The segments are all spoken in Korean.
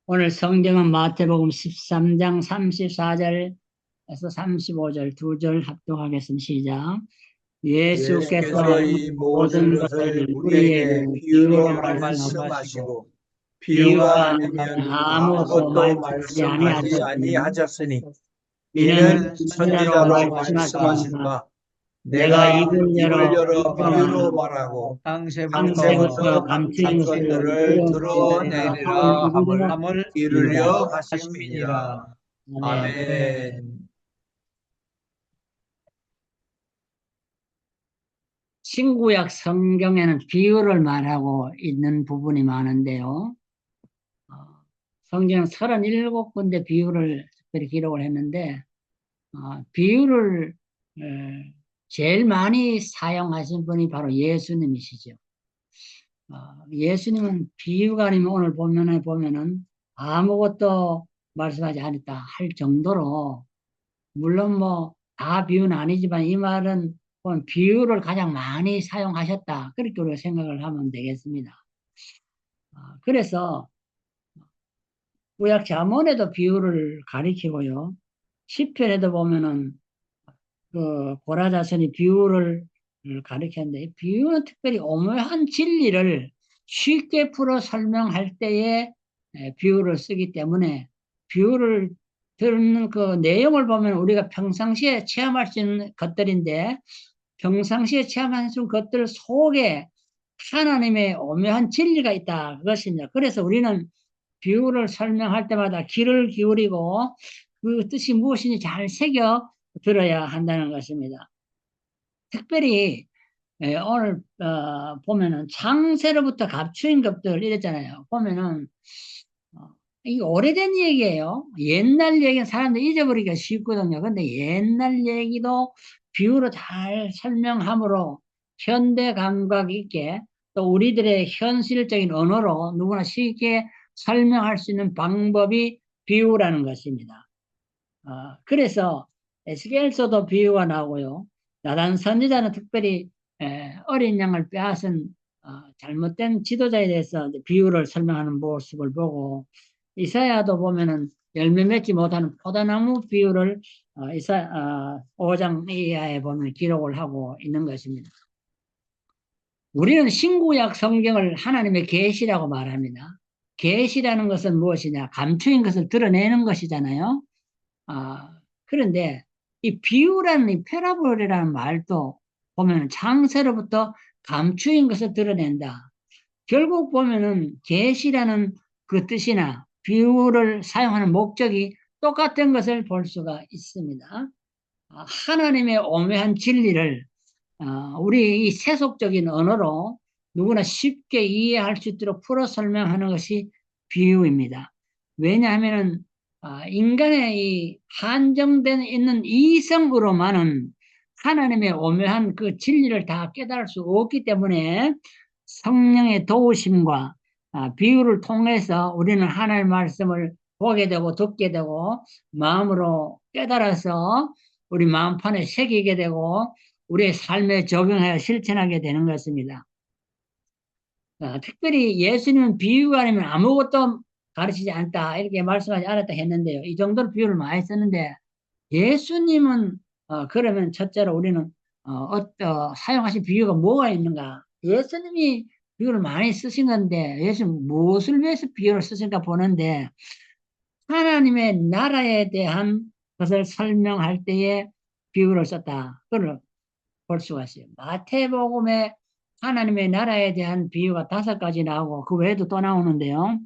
오늘 성경은 마태복음 13장 34절에서 35절 두 절 합독하겠습니다. 시작. 예수께서 예수께서 이 모든 모든 것을 것을 우리에게 우리에게 비유로 비유로 말씀하시고 말씀하시고 비유가 비유가 아니면 아니면 아무것도 아무것도 말씀하지 말씀하지 아니하셨으니 아니하셨으니 이는 이는 선지자로 선지자로 말씀하시니가 말씀하시니가 내가 내가 입을 입을 열어 열어 비유로 말하고 말하고 창세부터 창세부터 창세부터 감추인 감춘 것을 것들을 드러내리라 드러내리라 함을 함을 이루려 이루려 하심이니라. 하심이니라. 아멘. 아멘. 신구약 성경에는 비유를 말하고 있는 부분이 많은데요. 어, 성경 37군데 비유를 특별히 기록을 했는데, 비유를 제일 많이 사용하신 분이 바로 예수님이시죠. 예수님은 비유가 아니면 오늘 보면은 아무것도 말씀하지 않았다 할 정도로, 물론 뭐 다 비유는 아니지만 이 말은 비유를 가장 많이 사용하셨다, 그렇게 우리가 생각을 하면 되겠습니다. 그래서 구약 잠언에도 비유를 가리키고요, 시편에도 보면은 그 고라자선이 비유를 가리켰는데, 이 비유는 특별히 오묘한 진리를 쉽게 풀어 설명할 때에 비유를 쓰기 때문에, 비유를 듣는 그 내용을 보면 우리가 평상시에 체험할 수 있는 것들인데, 평상시에 체험할 수 있는 것들 속에 하나님의 오묘한 진리가 있다, 그것입니다. 그래서 우리는 비유를 설명할 때마다 귀를 기울이고 그 뜻이 무엇인지 잘 새겨 들어야 한다는 것입니다. 특별히 오늘 보면은 창세로부터 갑추인 것들 이랬잖아요. 보면은 이게 오래된 얘기예요. 옛날 얘기는 사람들이 잊어버리기가 쉽거든요. 근데 옛날 얘기도 비유로 잘 설명함으로 현대 감각 있게, 또 우리들의 현실적인 언어로 누구나 쉽게 설명할 수 있는 방법이 비유라는 것입니다. 그래서 에스겔서도 비유가 나오고요. 나단 선지자는 특별히 어린 양을 빼앗은 잘못된 지도자에 대해서 이제 비유를 설명하는 모습을 보고, 이사야도 보면은 열매 맺지 못하는 포도나무 비유를 이사 5장 이하에 보면 기록을 하고 있는 것입니다. 우리는 신구약 성경을 하나님의 계시라고 말합니다. 계시라는 것은 무엇이냐? 감추인 것을 드러내는 것이잖아요. 그런데 이 비유라는, 이 패러블이라는 말도 보면 창세로부터 감추인 것을 드러낸다. 결국 보면은 계시라는 그 뜻이나 비유를 사용하는 목적이 똑같은 것을 볼 수가 있습니다. 하나님의 오묘한 진리를 우리 이 세속적인 언어로 누구나 쉽게 이해할 수 있도록 풀어 설명하는 것이 비유입니다. 왜냐하면은 인간의 이 한정된 있는 이성으로만은 하나님의 오묘한 그 진리를 다 깨달을 수 없기 때문에, 성령의 도우심과 비유를 통해서 우리는 하나님의 말씀을 보게 되고 듣게 되고 마음으로 깨달아서 우리 마음판에 새기게 되고 우리의 삶에 적용하여 실천하게 되는 것입니다. 특별히 예수님은 비유가 아니면 아무것도 가르치지 않다, 이렇게 말씀하지 않았다 했는데요. 이 정도로 비유를 많이 썼는데, 예수님은 그러면 첫째로 우리는 사용하신 비유가 뭐가 있는가? 예수님이 비유를 많이 쓰신 건데, 예수님 무엇을 위해서 비유를 쓰신가 보는데, 하나님의 나라에 대한 것을 설명할 때에 비유를 썼다, 그걸 볼 수가 있어요. 마태복음에 하나님의 나라에 대한 비유가 5가지 나오고 그 외에도 또 나오는데요.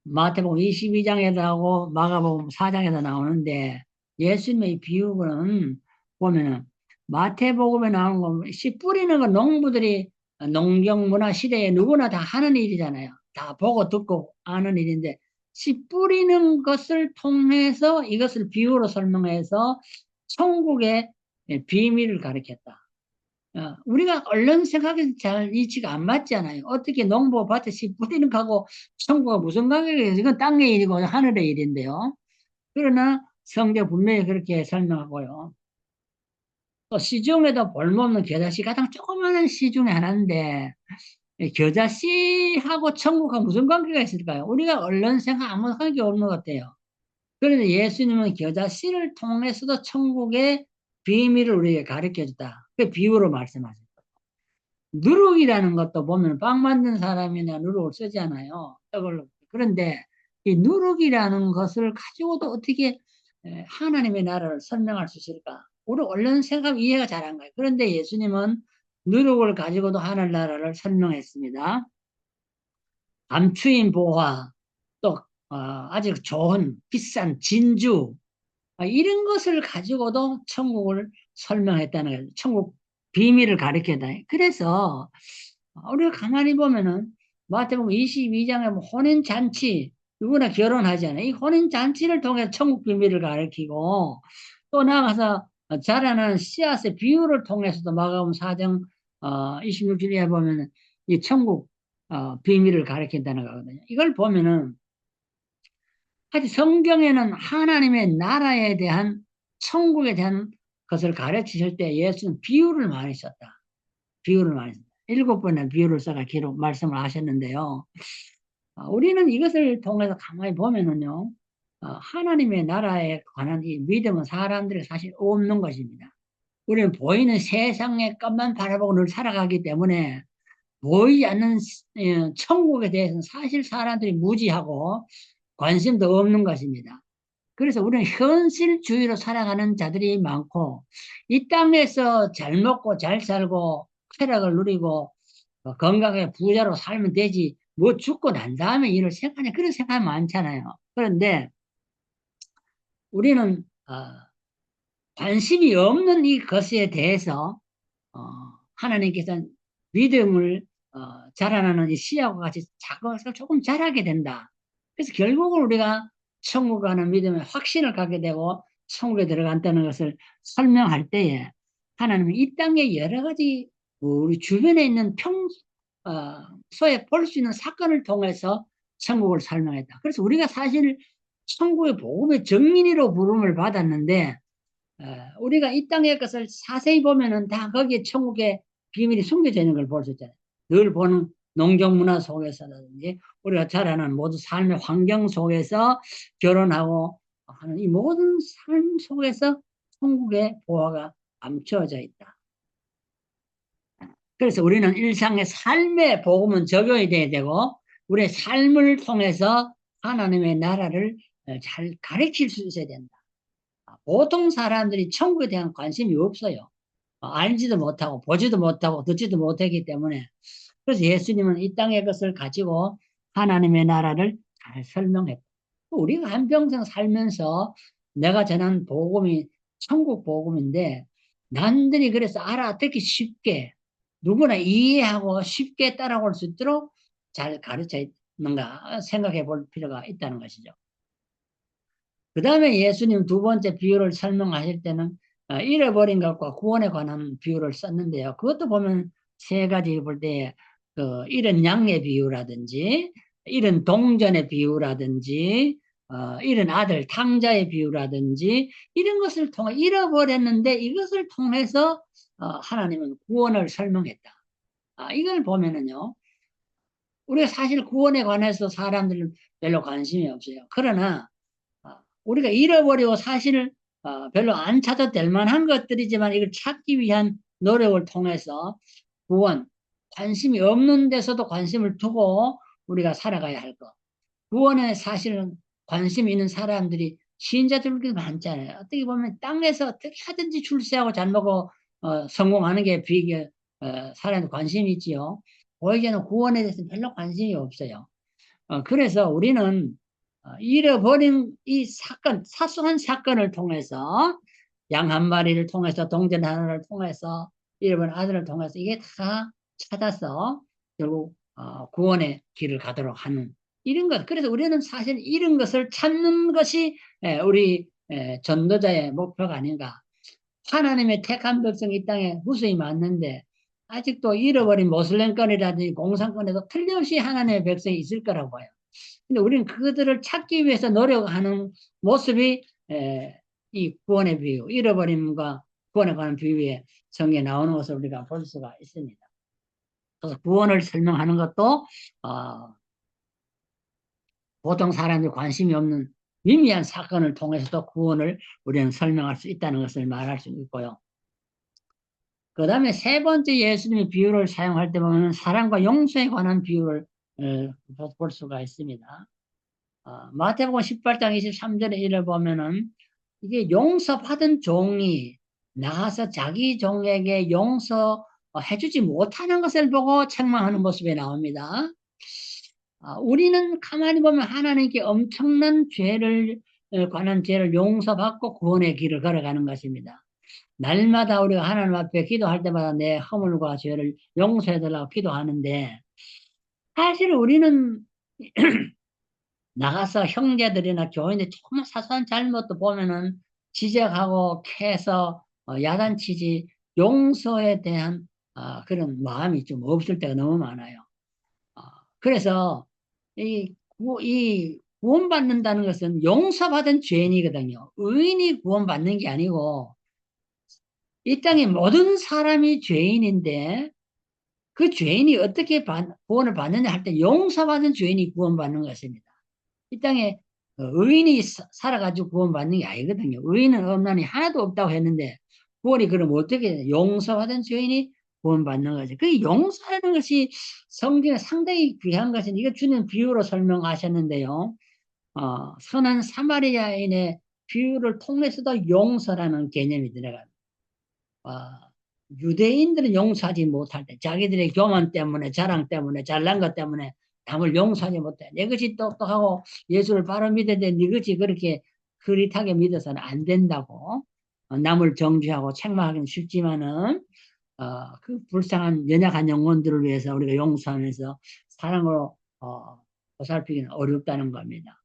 마태복음 22장에도 나오고 마가복음 4장에도 나오는데, 예수님의 비유는 보면은 마태복음에 나오는 거, 씨 뿌리는 건 농부들이 농경 문화 시대에 누구나 다 하는 일이잖아요. 다 보고 듣고 아는 일인데, 씨 뿌리는 것을 통해서 이것을 비유로 설명해서 천국의 비밀을 가르쳤다. 우리가 얼른 생각해서 잘 이치가 안 맞잖아요. 어떻게 농부 밭에 씨 뿌리는 거하고 천국과 무슨 관계가, 이건 땅의 일이고 하늘의 일인데요. 그러나 성경 분명히 그렇게 설명하고요. 또 시중에도 볼모없는 겨자씨, 가장 조그마한 씨 중에 하나인데 겨자씨하고 천국하고 무슨 관계가 있을까요? 우리가 얼른 생각 아무 관계 없는 것 같아요. 그런데 예수님은 겨자씨를 통해서도 천국의 비밀을 우리에게 가르쳐 줬다. 그 비유로 말씀하셨어요. 누룩이라는 것도 보면 빵 만든 사람이나 누룩을 쓰잖아요. 이걸로. 그런데 이 누룩이라는 것을 가지고도 어떻게 하나님의 나라를 설명할 수 있을까? 우리 얼른 생각 이해가 잘 안 가요. 그런데 예수님은 누룩을 가지고도 하늘 나라를 설명했습니다. 감추인 보화, 또 아주 좋은 비싼 진주, 이런 것을 가지고도 천국을 설명했다는 거예요. 천국 비밀을 가르쳤다. 그래서 우리가 가만히 보면은 마태복음 22장에 뭐 혼인잔치, 누구나 결혼하잖아요. 이 혼인잔치를 통해 천국 비밀을 가르치고, 또 나가서 자라나는 씨앗의 비유를 통해서도 마가복음 4장 26절에 보면은 이 천국 비밀을 가르친다는 거거든요. 이걸 보면은 하여튼 성경에는 하나님의 나라에 대한 천국에 대한 것을 가르치실 때 예수는 비유를 많이 썼다. 비유를 많이 썼다. 7번의 비유를 써가 기록 말씀을 하셨는데요. 우리는 이것을 통해서 가만히 보면은요, 하나님의 나라에 관한 이 믿음은 사람들이 사실 없는 것입니다. 우리는 보이는 세상의 것만 바라보고 늘 살아가기 때문에 보이지 않는 천국에 대해서는 사실 사람들이 무지하고 관심도 없는 것입니다. 그래서 우리는 현실주의로 살아가는 자들이 많고, 이 땅에서 잘 먹고 잘 살고 쾌락을 누리고 건강하게 부자로 살면 되지, 뭐 죽고 난 다음에 일을 생각하냐, 그런 생각이 많잖아요. 그런데 우리는 관심이 없는 이 것에 대해서 하나님께서는 믿음을 자라나는 이 씨앗과 같이 작것을 조금 자라게 된다. 그래서 결국은 우리가 천국 가는 믿음에 확신을 갖게 되고 천국에 들어간다는 것을 설명할 때에 하나님은 이 땅에 여러 가지 우리 주변에 있는 평소에 볼 수 있는 사건을 통해서 천국을 설명했다. 그래서 우리가 사실 천국의 복음의 정인이로 부름을 받았는데 우리가 이 땅의 것을 자세히 보면은 다 거기에 천국의 비밀이 숨겨져 있는 걸 볼 수 있잖아요. 늘 보는 농경 문화 속에서라든지 우리가 자라는 모든 삶의 환경 속에서 결혼하고 하는 이 모든 삶 속에서 천국의 보화가 감춰져 있다. 그래서 우리는 일상의 삶의 복음은 적용이 돼야 되고 우리의 삶을 통해서 하나님의 나라를 잘 가르칠 수 있어야 된다. 보통 사람들이 천국에 대한 관심이 없어요. 알지도 못하고 보지도 못하고 듣지도 못하기 때문에. 그래서 예수님은 이 땅의 것을 가지고 하나님의 나라를 잘 설명했다. 우리가 한평생 살면서 내가 전한 복음이 천국 복음인데 남들이 그래서 알아듣기 쉽게 누구나 이해하고 쉽게 따라올 수 있도록 잘 가르쳐 있는가 생각해 볼 필요가 있다는 것이죠. 그 다음에 예수님 두 번째 비유를 설명하실 때는 잃어버린 것과 구원에 관한 비유를 썼는데요. 그것도 보면 세 가지 볼 때, 잃은 양의 비유라든지, 잃은 동전의 비유라든지, 잃은 아들 탕자의 비유라든지, 이런 것을 통해 잃어버렸는데 이것을 통해서 하나님은 구원을 설명했다. 이걸 보면은요, 우리가 사실 구원에 관해서 사람들은 별로 관심이 없어요. 그러나 우리가 잃어버리고 사실 별로 안 찾아도 될 만한 것들이지만 이걸 찾기 위한 노력을 통해서 구원, 관심이 없는 데서도 관심을 두고 우리가 살아가야 할 것. 구원에 사실은 관심 있는 사람들이 신자들도 많잖아요. 어떻게 보면 땅에서 어떻게 하든지 출세하고 잘 먹고 성공하는 게 비계 사람들 관심이 있지요. 오히려 구원에 대해서 별로 관심이 없어요. 그래서 우리는 잃어버린 이 사건, 사소한 사건을 통해서 양 한 마리를 통해서 동전 하나를 통해서 잃어버린 아들을 통해서 이게 다 찾아서 결국 구원의 길을 가도록 하는 이런 것. 그래서 우리는 사실 이런 것을 찾는 것이 우리 전도자의 목표가 아닌가. 하나님의 택한 백성 이 땅에 무수히 많는데 아직도 잃어버린 모슬렘권이라든지 공산권에도 틀림없이 하나님의 백성이 있을 거라고 봐요. 근데 우리는 그들을 찾기 위해서 노력하는 모습이 이 구원의 비유, 잃어버림과 구원에 관한 비유에 성경에 나오는 것을 우리가 볼 수가 있습니다. 그래서 구원을 설명하는 것도 보통 사람들이 관심이 없는 미미한 사건을 통해서도 구원을 우리는 설명할 수 있다는 것을 말할 수 있고요. 그 다음에 세 번째 예수님의 비유를 사용할 때 보면 사랑과 용서에 관한 비유를 볼 수가 있습니다. 마태복음 18장 23절에 이를 보면은 이게 용서받은 종이 나가서 자기 종에게 용서해주지 못하는 것을 보고 책망하는 모습이 나옵니다. 우리는 가만히 보면 하나님께 엄청난 관한 죄를 용서받고 구원의 길을 걸어가는 것입니다. 날마다 우리가 하나님 앞에 기도할 때마다 내 허물과 죄를 용서해달라고 기도하는데 사실 우리는 나가서 형제들이나 교인들 조금 사소한 잘못도 보면은 지적하고 캐서 야단치지 용서에 대한 그런 마음이 좀 없을 때가 너무 많아요. 그래서 이 구원받는다는 것은 용서받은 죄인이거든요. 의인이 구원받는 게 아니고 이 땅의 모든 사람이 죄인인데 그 죄인이 어떻게 구원을 받느냐 할 때 용서받은 죄인이 구원받는 것입니다. 이 땅에 의인이 살아가지고 구원받는 게 아니거든요. 의인은 없나니 하나도 없다고 했는데 구원이 그럼 어떻게 되냐. 용서받은 죄인이 구원받는 거죠. 그 용서하는 것이 성경에 상당히 귀한 것은 이거 주는 비유로 설명하셨는데요. 선한 사마리아인의 비유를 통해서도 용서라는 개념이 들어갑니다. 유대인들은 용서하지 못할 때 자기들의 교만 때문에 자랑 때문에 잘난 것 때문에 남을 용서하지 못해. 내 것이 똑똑하고 예수를 바로 믿는데 네 것이 그렇게 흐릿하게 믿어서는 안 된다고 남을 정죄하고 책망하기는 쉽지만은 그 불쌍한 연약한 영혼들을 위해서 우리가 용서하면서 사랑으로 보살피기는 어렵다는 겁니다.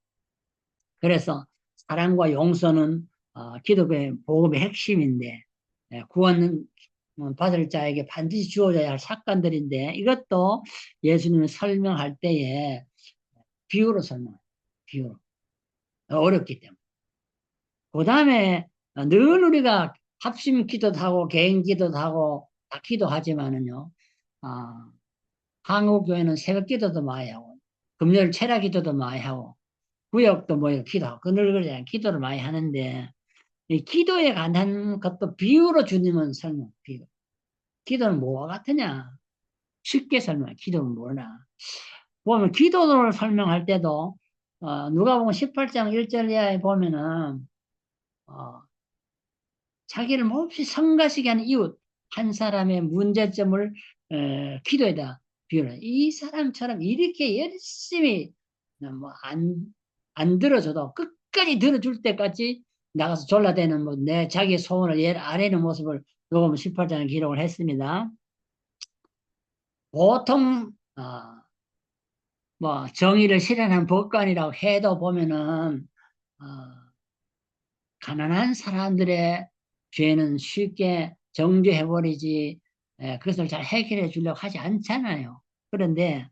그래서 사랑과 용서는 기독교의 복음의 핵심인데 구원은 받을 자에게 반드시 주어져야 할 사건들인데 이것도 예수님이 설명할 때에 비유로 설명해요. 비유로. 어렵기 때문에. 그 다음에 늘 우리가 합심 기도도 하고 개인 기도도 하고 다 기도하지만은요. 한국교회는 새벽 기도도 많이 하고 금요일 철야 기도도 많이 하고 구역도 모여 기도하고 늘 그러잖아요. 기도를 많이 하는데 이 기도에 관한 것도 비유로 주님은 설명. 비유. 기도는 뭐와 같으냐? 쉽게 설명해. 기도는 뭐나. 보면 기도를 설명할 때도 누가복음 18장 1절 이하에 보면은 자기를 몹시 성가시게 하는 이웃 한 사람의 문제점을 기도에다 비유를. 이 사람처럼 이렇게 열심히 안 들어줘도 끝까지 들어줄 때까지 나가서 졸라대는 내 자기의 소원을 아래는 모습을 누가복음 18장에 기록을 했습니다. 보통 정의를 실현한 법관이라고 해도 보면은 가난한 사람들의 죄는 쉽게 정죄해버리지 그것을 잘 해결해 주려고 하지 않잖아요. 그런데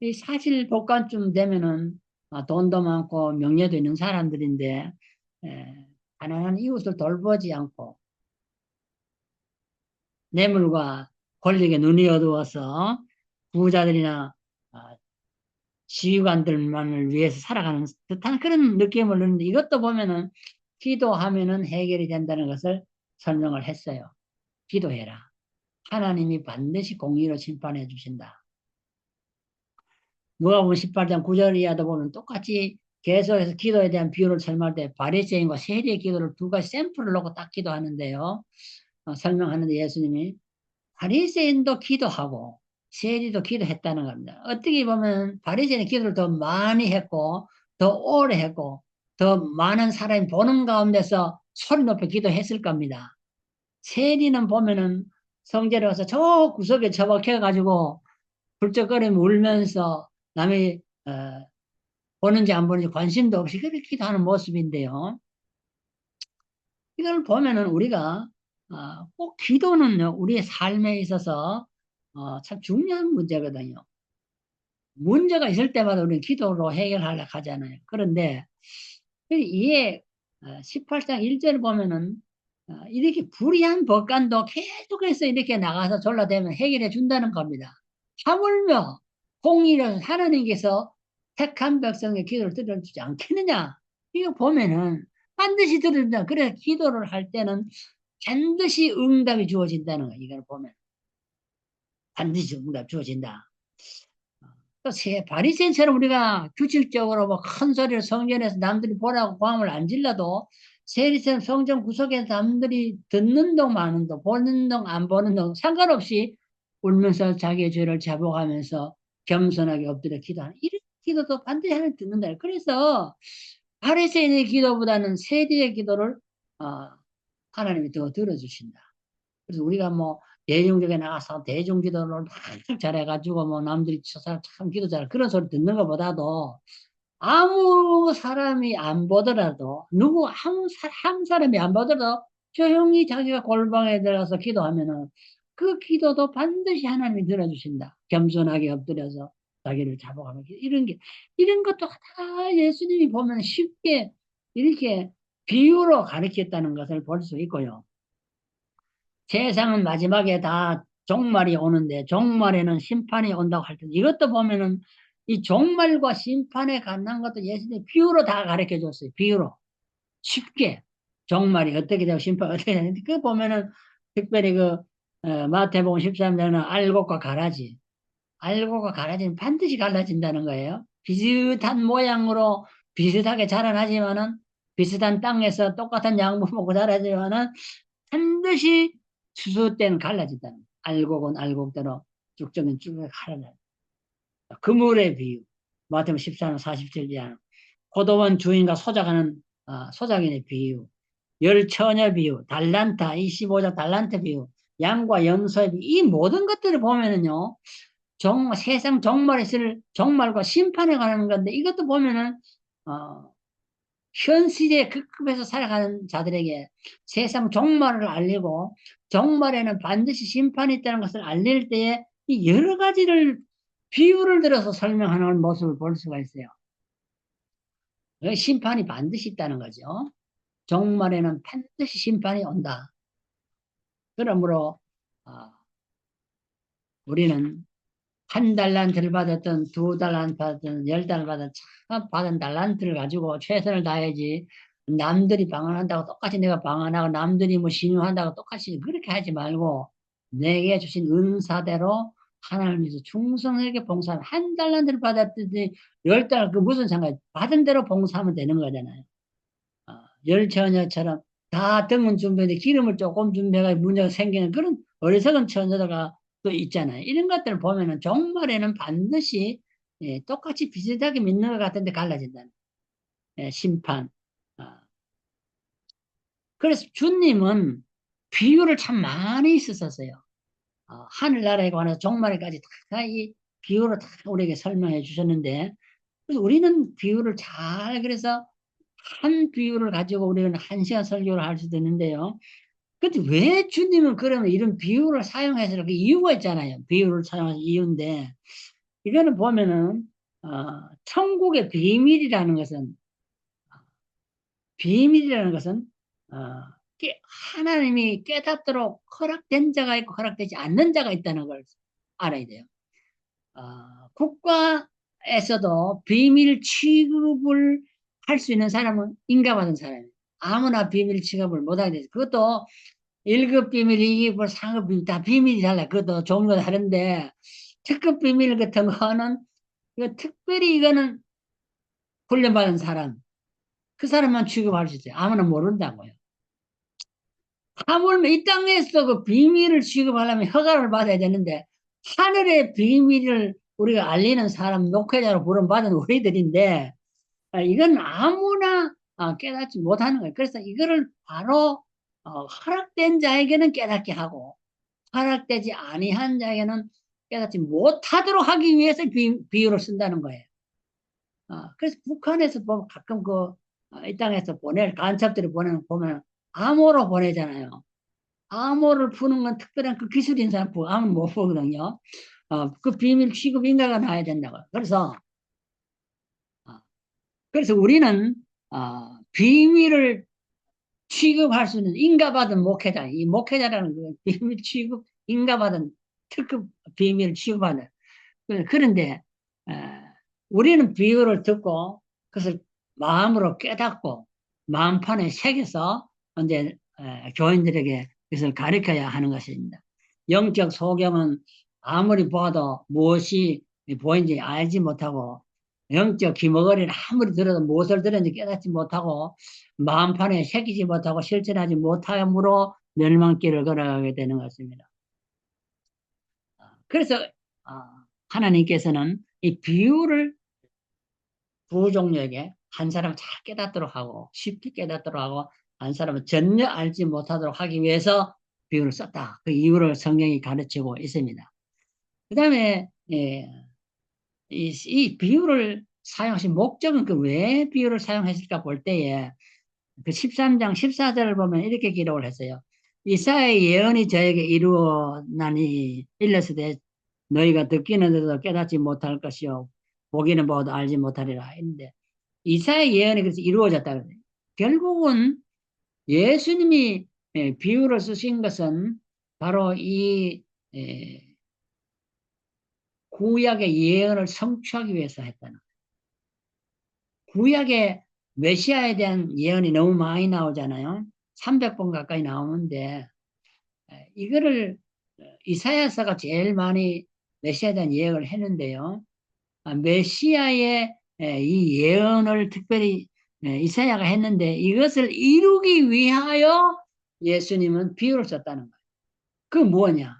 이 사실 법관쯤 되면은 돈도 많고 명예도 있는 사람들인데 가난한 이웃을 돌보지 않고 뇌물과 권력에 눈이 어두워서 부자들이나 지휘관들만을 위해서 살아가는 듯한 그런 느낌을 넣는데 이것도 보면은 기도하면은 해결이 된다는 것을 설명을 했어요. 기도해라. 하나님이 반드시 공의로 심판해 주신다. 누가복음 18장 9절 이하도 보면 똑같이 계속해서 기도에 대한 비유를 설명할 때 바리새인과 세리의 기도를 두 가지 샘플을 놓고 딱 기도하는데요. 설명하는데 예수님이 바리새인도 기도하고 세리도 기도했다는 겁니다. 어떻게 보면 바리새인의 기도를 더 많이 했고 더 오래 했고 더 많은 사람이 보는 가운데서 소리 높여 기도했을 겁니다. 세리는 보면은 성전에 와서 저 구석에 처박혀 가지고 불쩍거리며 울면서 남이 보는지 안 보는지 관심도 없이 그렇게 기도하는 모습인데요. 이걸 보면은 우리가 꼭 기도는요 우리의 삶에 있어서 참 중요한 문제거든요. 문제가 있을 때마다 우리는 기도로 해결하려고 하잖아요. 그런데 이에 18장 1절을 보면은 이렇게 불의한 법관도 계속해서 이렇게 나가서 졸라대면 해결해 준다는 겁니다. 하물며 공의로운 하나님께서 택한 백성의 기도를 들어주지 않겠느냐? 이거 보면은 반드시 들어준다. 그래서 기도를 할 때는 반드시 응답이 주어진다는 거예요. 이걸 보면 반드시 응답 주어진다. 또 바리새인처럼 우리가 규칙적으로 뭐 큰 소리로 성전에서 남들이 보라고 고함을 안 질러도 세리처럼 성전 구석에서 남들이 듣는 동 마는 동 보는 동 안 보는 동 상관없이 울면서 자기의 죄를 자복하면서 겸손하게 엎드려 기도하는 이런 기도도 반드시 하나님 듣는다. 그래서 바리새인의 기도보다는 세리의 기도를 어, 하나님이 더 들어주신다. 그래서 우리가 뭐 대중적에 나가서 대중기도를 막 잘해가지고 뭐 남들이 저 사람 참 기도 잘해 그런 소리 듣는 것보다도 아무 사람이 안 보더라도 누구 한 사람이 안 보더라도 조용히 자기가 골방에 들어가서 기도하면은 그 기도도 반드시 하나님이 들어주신다. 겸손하게 엎드려서 자기를 자복하면 이런 것도 다 예수님이 보면 쉽게 이렇게 비유로 가르쳤다는 것을 볼 수 있고요. 세상은 마지막에 다 종말이 오는데 종말에는 심판이 온다고 할 때 이것도 보면은 이 종말과 심판에 관한 것도 예수님이 비유로 다 가르쳐 줬어요. 비유로. 쉽게. 종말이 어떻게 되고 심판이 어떻게 되는지 그 보면은 특별히 마태복음 13장은 알곡과 가라지. 알곡과 가라지는 반드시 갈라진다는 거예요. 비슷한 모양으로 비슷하게 자라나지만은 비슷한 땅에서 똑같은 양분 먹고 자라지만은 반드시 추수 때는 갈라진다는 거예요. 알곡은 알곡대로 쭉정은 쭉 갈라져요. 그물의 비유. 마태복음 14장 47절. 포도원 주인과 소작하는 소작인의 비유. 열처녀 비유. 달란타 25장 달란트 비유. 양과 염소의 비유. 이 모든 것들을 보면은요. 세상 종말에 있을 종말과 심판에 관한 건데 이것도 보면은 현 시대의 급급해서 살아가는 자들에게 세상 종말을 알리고 종말에는 반드시 심판이 있다는 것을 알릴 때에 이 여러 가지를 비유를 들어서 설명하는 모습을 볼 수가 있어요. 심판이 반드시 있다는 거죠. 종말에는 반드시 심판이 온다. 그러므로 우리는 한 달란트를 받았던 두 달란트 받았던 10달 받은 달란트를 가지고 최선을 다해야지 남들이 방언한다고 똑같이 내가 방언하고 남들이 뭐 신유한다고 똑같이 그렇게 하지 말고 내게 주신 은사대로 하나님께서 충성하게 봉사하면 한 달란트를 받았더니 10달 그 무슨 상관이 받은 대로 봉사하면 되는 거잖아요. 열처녀처럼 다 등은 준비했는데 기름을 조금 준비해가 문제가 생기는 그런 어리석은 처녀가 또 있잖아요. 이런 것들을 보면은 종말에는 반드시 똑같이 비슷하게 믿는 것 같은데 갈라진다는 심판. 그래서 주님은 비유를 참 많이 쓰셨어요. 하늘나라에 관해서 종말에까지 다 이 비유로 다 우리에게 설명해 주셨는데 그래서 우리는 비유를 잘 그래서 한 비유를 가지고 우리는 1시간 설교를 할 수도 있는데요. 근데 왜 주님은 그러면 이런 비유를 사용해서 그 이유가 있잖아요. 비유를 사용해서 이유인데 이거는 보면은 천국의 비밀이라는 것은 어, 하나님이 깨닫도록 허락된 자가 있고 허락되지 않는 자가 있다는 걸 알아야 돼요. 국가에서도 비밀 취급을 할 수 있는 사람은 인가받은 사람이에요. 아무나 비밀 취급을 못하게 되죠. 그것도 1급 비밀, 2급, 3급 비밀 다 비밀이 달라. 그것도 종류가 다른데 특급 비밀 같은 거는 특별히 이거는 훈련받은 사람 그 사람만 취급할 수 있어요. 아무나 모른다고요. 하물며 이 땅에서 그 비밀을 취급하려면 허가를 받아야 되는데 하늘의 비밀을 우리가 알리는 사람 목회자로 부름받은 우리들인데 이건 아무나 깨닫지 못하는 거예요. 그래서 이거를 바로 허락된 자에게는 깨닫게 하고 허락되지 아니한 자에게는 깨닫지 못하도록 하기 위해서 비유를 쓴다는 거예요. 그래서 북한에서 보면 가끔 이 땅에서 간첩들이 보면 암호로 보내잖아요. 암호를 푸는 건 특별한 그 기술인 사람 암호를 못 보거든요. 그 비밀 취급 인가가 나야 된다고. 그래서 우리는 비밀을 취급할 수 있는 인가받은 목회자, 이 목회자라는 그 비밀 취급 인가받은 특급 비밀 취급하는 그런데 우리는 비유를 듣고 그것을 마음으로 깨닫고 마음판에 새겨서 이제 교인들에게 그것을 가르쳐야 하는 것입니다. 영적 소경은 아무리 봐도 무엇이 보이는지 알지 못하고 영적 귀머거리를 아무리 들어도 무엇을 들었는지 깨닫지 못하고 마음판에 새기지 못하고 실천하지 못함으로 멸망길을 걸어가게 되는 것입니다. 그래서 하나님께서는 이 비유를 두 종류에게 한 사람 잘 깨닫도록 하고 쉽게 깨닫도록 하고 한 사람은 전혀 알지 못하도록 하기 위해서 비유를 썼다. 그 이유를 성경이 가르치고 있습니다. 그 다음에 이 비유를 사용하신 목적은 그 왜 비유를 사용했을까 볼 때에 그 13장 14절을 보면 이렇게 기록을 했어요. 이사야의 예언이 저에게 이루어나니 일렀으되 너희가 듣기는데도 깨닫지 못할 것이요 보기는 보아도 알지 못하리라 했는데 이사야의 예언이 그래서 이루어졌다 그래요. 결국은 예수님이 비유를 쓰신 것은 바로 이 구약의 예언을 성취하기 위해서 했다는 거예요. 구약의 메시아에 대한 예언이 너무 많이 나오잖아요. 300번 가까이 나오는데 이거를 이사야서가 제일 많이 메시아에 대한 예언을 했는데요. 메시아의 이 예언을 특별히 이사야가 했는데 이것을 이루기 위하여 예수님은 비유를 썼다는 거예요. 그 뭐냐?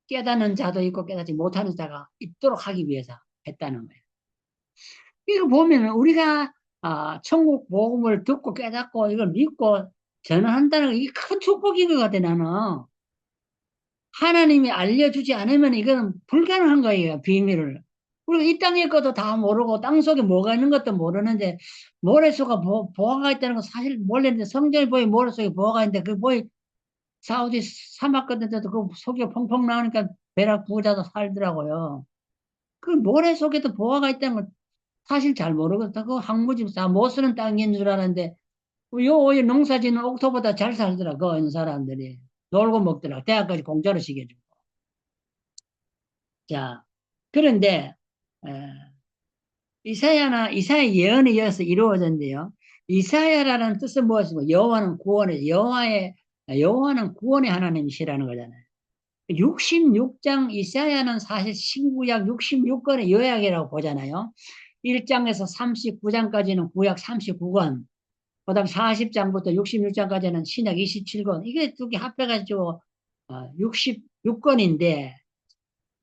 깨닫는 자도 있고 깨닫지 못하는 자가 있도록 하기 위해서 했다는 거예요. 이거 보면 우리가 천국 복음을 듣고 깨닫고 이걸 믿고 전한다는 게 큰 축복인 것 같아 나는. 하나님이 알려주지 않으면 이거는 불가능한 거예요. 비밀을. 우리가 이 땅에 것도 다 모르고 땅속에 뭐가 있는 것도 모르는데 모래속에 보화가 있다는 건 사실 몰랐는데 성경에 보이 모래속에 보화가 있는데 그 보이 사우디 사막 같은 데도 그 속이 펑펑 나오니까 벼락 부자도 살더라고요. 그 모래 속에도 보화가 있다는 걸 사실 잘 모르거든. 그 항무지 다 못 쓰는 땅인 줄 알았는데 요 농사 짓는 옥토보다 잘 살더라. 그 있는 사람들이 놀고 먹더라. 대학까지 공짜로 시켜주고. 자, 그런데 이사야 예언에 이어서 이루어졌는데요. 이사야라는 뜻은 무엇이고 여호와는 구원의 하나님이시라는 거잖아요. 66장 이사야는 사실 신구약 66권의 요약이라고 보잖아요. 1장에서 39장까지는 구약 39권, 그 다음 40장부터 66장까지는 신약 27권, 이게 두 개 합해가지고 66권인데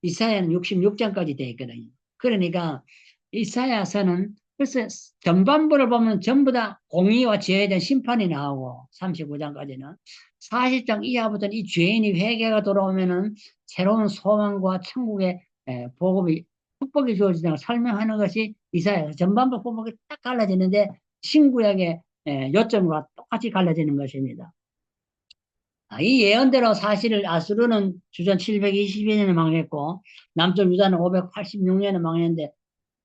이사야는 66장까지 되어 있거든요. 그러니까 이사야서는 그래서 전반부를 보면 전부 다 공의와 죄에 대한 심판이 나오고 39장까지는 40장 이하부터는 이 죄인이 회개가 돌아오면은 새로운 소망과 천국의 복음이 축복이 주어지는 걸 설명하는 것이 이사야 전반부 보면 딱 갈라지는데 신구약의 요점과 똑같이 갈라지는 것입니다. 이 예언대로 사실 아수르는 주전 722년에 망했고 남쪽 유다는 586년에 망했는데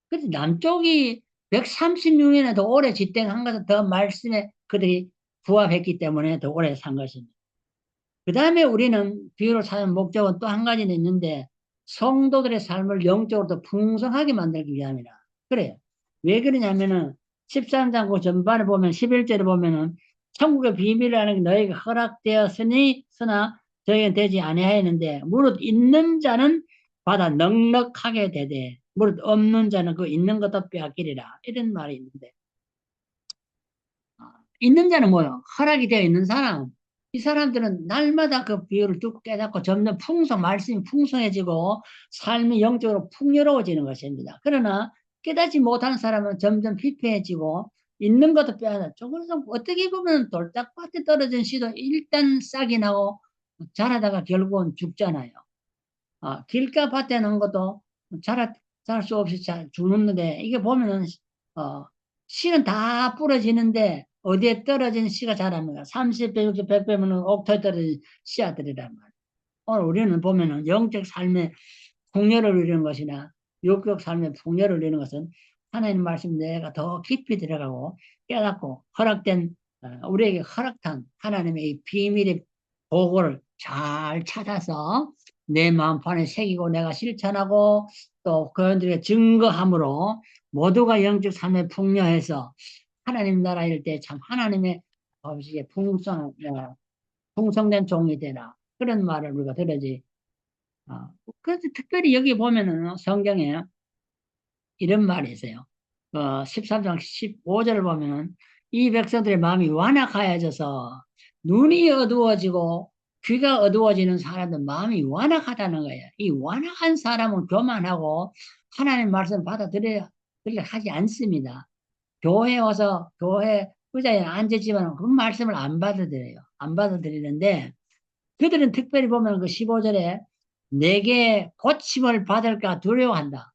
그래서 남쪽이 136년에 더 오래 집권한 것은 더 말씀에 그들이 부합했기 때문에 더 오래 산 것입니다. 그 다음에 우리는 비유를 사용 목적은 또 한 가지는 있는데 성도들의 삶을 영적으로 더 풍성하게 만들기 위함이라. 그래요. 왜 그러냐면은 13장 그 전반에 보면 11절에 보면은 천국의 비밀이라는 게 너희에게 허락되었으니 쓰나 저희는 되지 아니하였는데 무릇 있는 자는 받아 넉넉하게 되되 무릇 없는 자는 그 있는 것도 빼앗기리라 이런 말이 있는데 있는 자는 뭐요? 허락이 되어 있는 사람. 이 사람들은 날마다 그 비유를 듣고 깨닫고 점점 말씀이 풍성해지고 삶이 영적으로 풍요로워지는 것입니다. 그러나 깨닫지 못하는 사람은 점점 피폐해지고 있는 것도 빼앗아. 그래서 어떻게 보면 돌짝밭에 떨어진 씨도 일단 싹이 나고 자라다가 결국은 죽잖아요. 길가 밭에 놓은 것도 자랄 수 없이 죽는데 이게 보면은 씨는 다 부러지는데 어디에 떨어진 씨가 자랍니까? 30배, 60배, 100배면 옥토에 떨어진 씨앗들이란 말이에요. 오늘 우리는 보면은 영적 삶의 풍요를 누리는 것이나 육적 삶의 풍요를 누리는 것은 하나님 말씀 내가 더 깊이 들어가고 깨닫고 허락된 우리에게 허락한 하나님의 이 비밀의 보고를 잘 찾아서 내 마음판에 새기고 내가 실천하고 또 그들에게 증거함으로 모두가 영적 삶에 풍요해서 하나님 나라 이럴 때 참 하나님의 아버지의 풍성된 종이 되라. 그런 말을 우리가 들으지. 그래서 특별히 여기 보면은 성경에 이런 말이 있어요. 13장 15절을 보면은 이 백성들의 마음이 완악하여져서 눈이 어두워지고 귀가 어두워지는 사람들 마음이 완악하다는 거예요. 이 완악한 사람은 교만하고 하나님 말씀 받아들여 하지 않습니다. 교회 와서 교회 의자에 앉았지만 그 말씀을 안 받아들여요. 안 받아들이는데 그들은 특별히 보면 그 15절에 내게 고침을 받을까 두려워한다.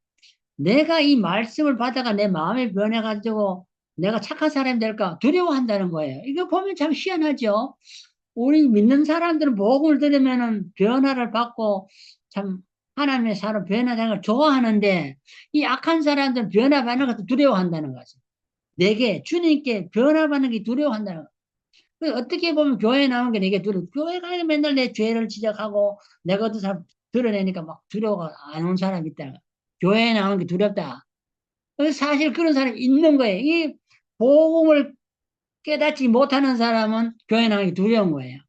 내가 이 말씀을 받아가 내 마음이 변해가지고 내가 착한 사람이 될까 두려워한다는 거예요. 이거 보면 참 희한하죠. 우리 믿는 사람들은 복음을 들으면은 변화를 받고 참 하나님의 사람 변화되는 걸 좋아하는데 이 악한 사람들은 변화받는 것도 두려워한다는 거죠. 내게 주님께 변화받는 게 두려워한다는 거예요. 어떻게 보면 교회에 나오는 게 내게 두려워. 교회 가면 맨날 내 죄를 지적하고 내가 어떤 사람 드러내니까 막 두려워가 안 온 사람이 있다. 교회에 나오는 게 두렵다. 사실 그런 사람이 있는 거예요. 이 복음을 깨닫지 못하는 사람은 교회 나오기 두려운 거예요.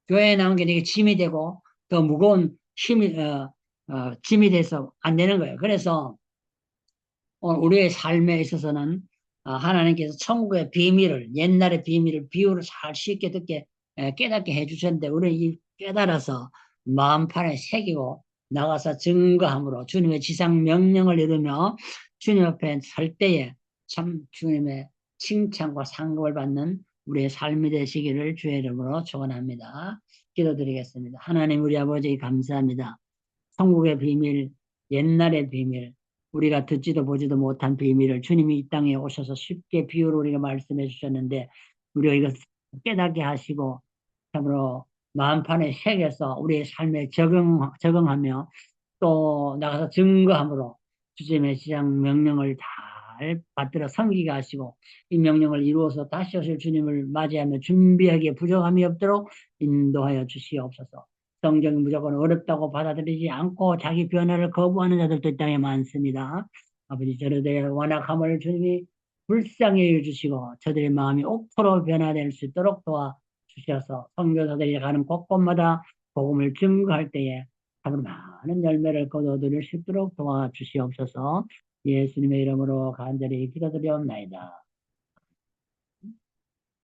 교회 나온 게 되게 짐이 되고 더 무거운 짐이 돼서 안 되는 거예요. 그래서 우리의 삶에 있어서는 하나님께서 천국의 비밀을 옛날의 비밀을 비유를 잘 쉽게 듣게 깨닫게 해주셨는데 우리 이 깨달아서 마음판에 새기고 나가서 증거함으로 주님의 지상 명령을 이루며 주님 앞에 설 때에 참 주님의 칭찬과 상급을 받는 우리의 삶이 되시기를 주의 이름으로 축원합니다. 기도드리겠습니다. 하나님 우리 아버지 감사합니다. 천국의 비밀, 옛날의 비밀, 우리가 듣지도 보지도 못한 비밀을 주님이 이 땅에 오셔서 쉽게 비유로 우리가 말씀해 주셨는데 우리가 이것 깨닫게 하시고 참으로 마음판에 새겨서 우리의 삶에 적응하며 또 나가서 증거함으로 주님의 지상 명령을 잘 받들어 섬기게 하시고 이 명령을 이루어서 다시 오실 주님을 맞이하며 준비하기에 부족함이 없도록 인도하여 주시옵소서. 성경이 무조건 어렵다고 받아들이지 않고 자기 변화를 거부하는 자들도 이 땅에 많습니다. 아버지 저들의 완악함을 주님이 불쌍히 여주시고 저들의 마음이 옥토로 변화될 수 있도록 도와주셔서 선교사들이 가는 곳곳마다 복음을 증거할 때에 참으로 많은 열매를 거둬들일 수 있도록 도와주시옵소서. 예수님의 이름으로 간절히 기도드리옵나이다.